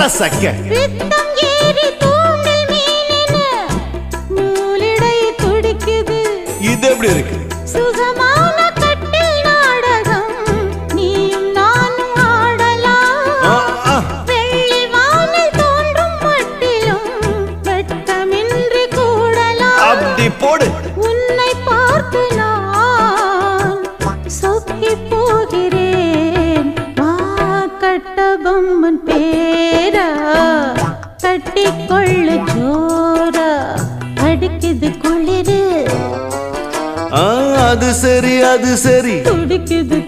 கசக்க பித்தம் ஏறி தூண்டில் மீனென நூலிடை துடிக்குது. இது எப்படி இருக்கு? சுகமான கட்டில் நாடகம் நீயும் நானும் ஆடலாம். வெள்ளி வானில் தோன்றும் மட்டிலும் வெட்கமின்றி கூடலாம். அப்படி போடு. உன்னை பார்த்து நான் சொக்கி போகிறேன். வா கட்டபொம்மன் பேரா கட்டிக்கொள்ளு ஜோரா அடிக்குது குளிரு அது சரி அது சரி துடிக்குது